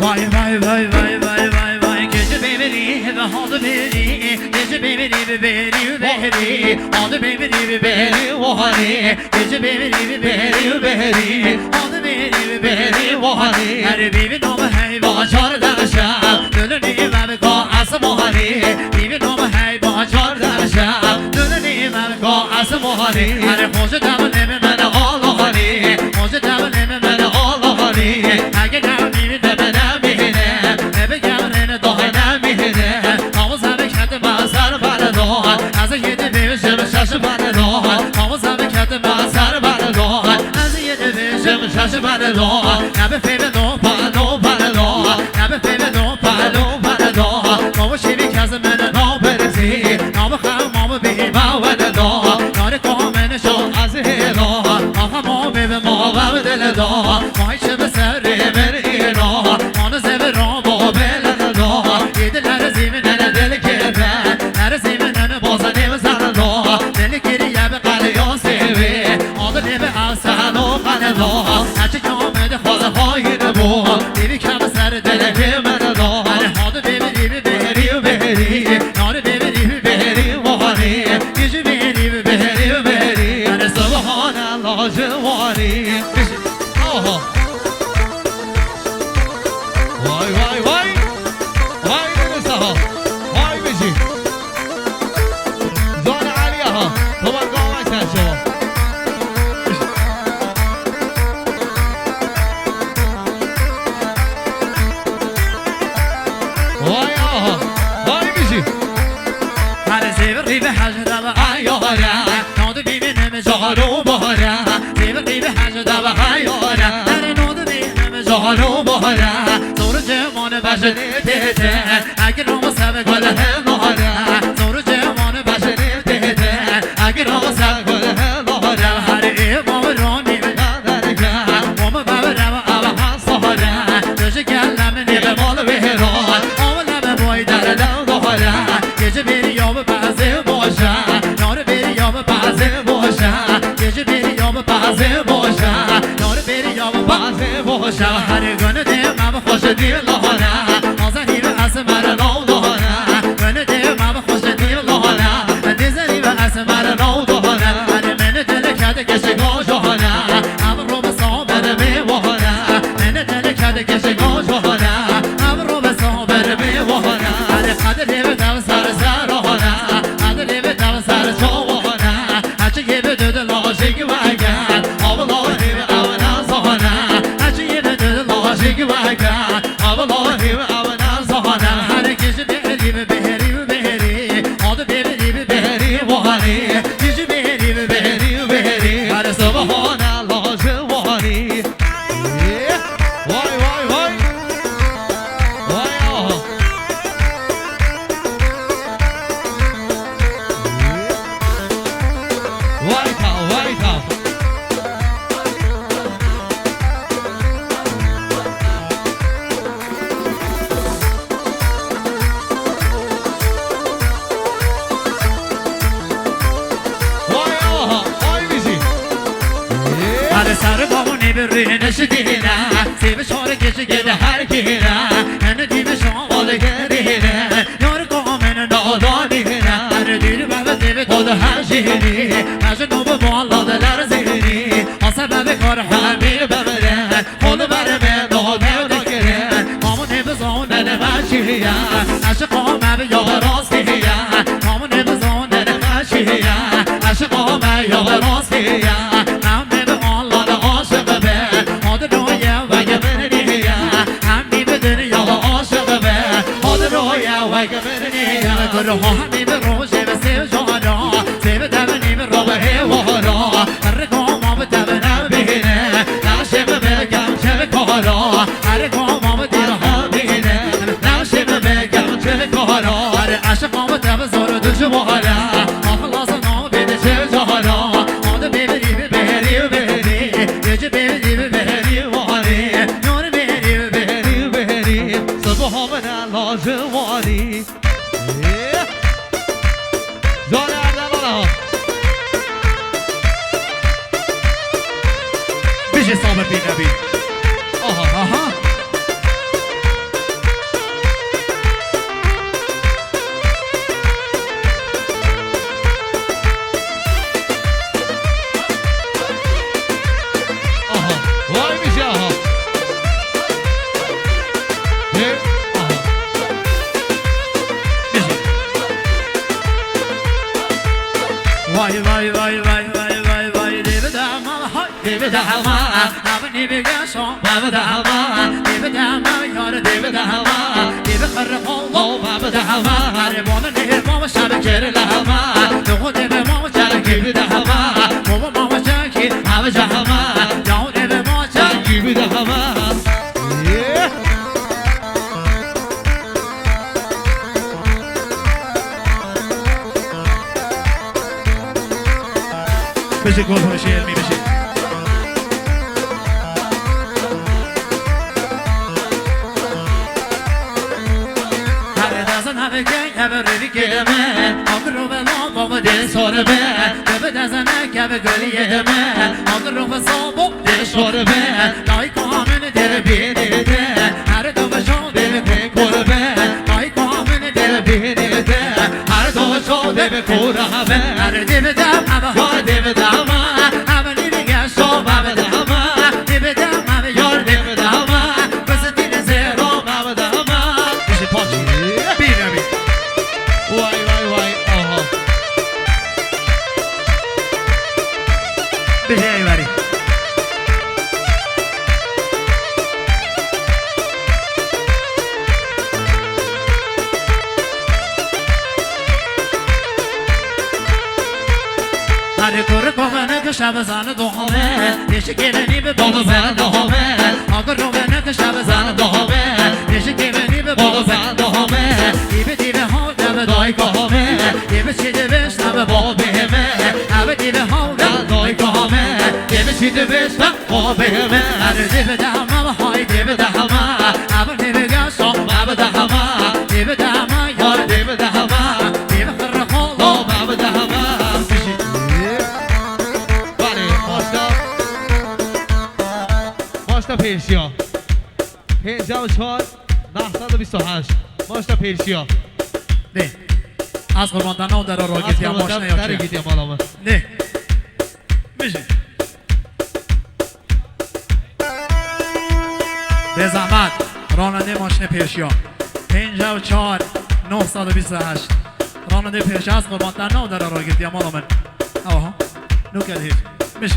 Vay vay vay vay vay vay vay gece beberi ve halı beri gece beberi beri beri halı beberi beri vahari gece beberi beri beri halı beri beri vahari her bibi namı hey bacar derşam döneni ver ko as vahari bibi namı hey bacar derşam döneni ver ko as vahari her hoca devlemi ben ağlahari hoca devlemi ben ağlahari her gelen bibi de ben Şaşı bana do, nabe febe do, bana do, bana do, nabe febe do, bana do, bana do. Mama şevi kazım bana do beresi, nabe kham mama behi bana do. Nare ko mene şo azhero, aha mo bebe mo bab dele do. May şebe serre mer ino, onu severo bo bela do. Yediler zimine deli kebe, her zimine boza ne sana do. Deli kiri yabe kalıyor sevi, adı nebe asan o bana do. Vay vay vay vay ne saha vay bici zona aliye ha tamam kavay sen şu vay aha vay bici her sevri ve hacda ve ayora nodu bibine me zoharu bahara sevri ve hacda ve ayora her nodu bibine me zoharu bahara zoru cemane başını tete agar o sabe gol hem bahara zoru cemane başını tete agar o sabe gol hem bahara her ev mavroni ve nadarga mama babara ava hasahara gözü kellem ne be mal vehro avla be boy darda dohara gece bir yol bazı boşa nor bir yol bazı boşa gece bir yol bazı boşa nor bir yol bazı boşa her gün de mam hoş değil lohana azani ve asmar lohana gün de mam hoş değil lohana dizani ve asmar lohana her mene dele kade geçe gojohana amro be sober be wahana mene dele kade geçe gojohana amro be sober be wahana her kader ve davsar zarhana kader ve davsar çohana açı gibi dödü lojik vagan avlahi ve avna sohana açı gibi dödü lojik vagan avlahi ve avna sohana her gece behri behri behri adı behri behri vahari gece behri behri behri her sabahana lojik vahari vay vay vay vay aha vay ta vay ta vay aha vay bizi hadi sarı babuni bir neşidine sevi şore gece gede her kire ene dibe şovalı gerine yar komen nadanine her dili bebe sevi kodu her şehri her nobu mualladılar zihni asabebe kar hamir bebere kolu verme doğu mevdakire mamun ebizon nene meşiya aşık ome bir yol rastiya mamun ebizon nene meşiya aşık ome yol rastiya روحاني بروجي بسيب جوانا سيب دمني من روحي وهرا الرقوم بتبنا بهنا ناشب بكم شبكارا الرقوم بديرها بهنا ناشب بكم شبكارا العشق بتبزور دجوارا أخلصنا بدشب جهارا عاد ببري ببهري ببهري يجي ببري ببهري وهري نور بهري ببهري ببهري صبح من اللاجواري زال اردلان بیش صابر بی نبی آها آها ما بدهما بدهما یار بدهما بخرق الله بدهما عربان نهر ما شب کر لهما دو دل ما چرکی بدهما بابا ما چرکی هم جهما جان دل ما چرکی بدهما بشه گل بشه علمی بشه Have a really good man. On the road along over this sort of bed. Never doesn't have a girl yet, man. On the road so this sort of bed. Like common and there be there. Had it over show, they be quarterback. Like common and there be there. Had it over show, they be quarterback. Had it in the dam, have a heart, David Dama. Have a living gas, so Baba Dama. David Dama, your David Dama. President is there, oh Baba Dama. Is it possible? بهی بری هر کور کومنه که شب زن دومه دیش گلنی به بالا زن دومه اگر رومنه که شب زن دومه دیش گلنی به بالا زن دومه دیو دیو ها دم دای کومه دیو چی دوش نم با بهمه اب دیو ها دم دای کومه دیو چی دوش نم با بهمه هر دیو دهما های دیو دهما اب دیو گاسو باب دهما دیو دهما یار دیو دهما دیو خرخو باب دهما ماشتا پیرسیا 54 928 ماشتا پیرسیا نه از قربانتنان در راگیتی هم ماشنا یا چه نه میشه به زحمت راننده ماشین پیرسیا 54 928 راننده پیرسیا از قربانتنان در راگیتی هم آها نو کردید میشه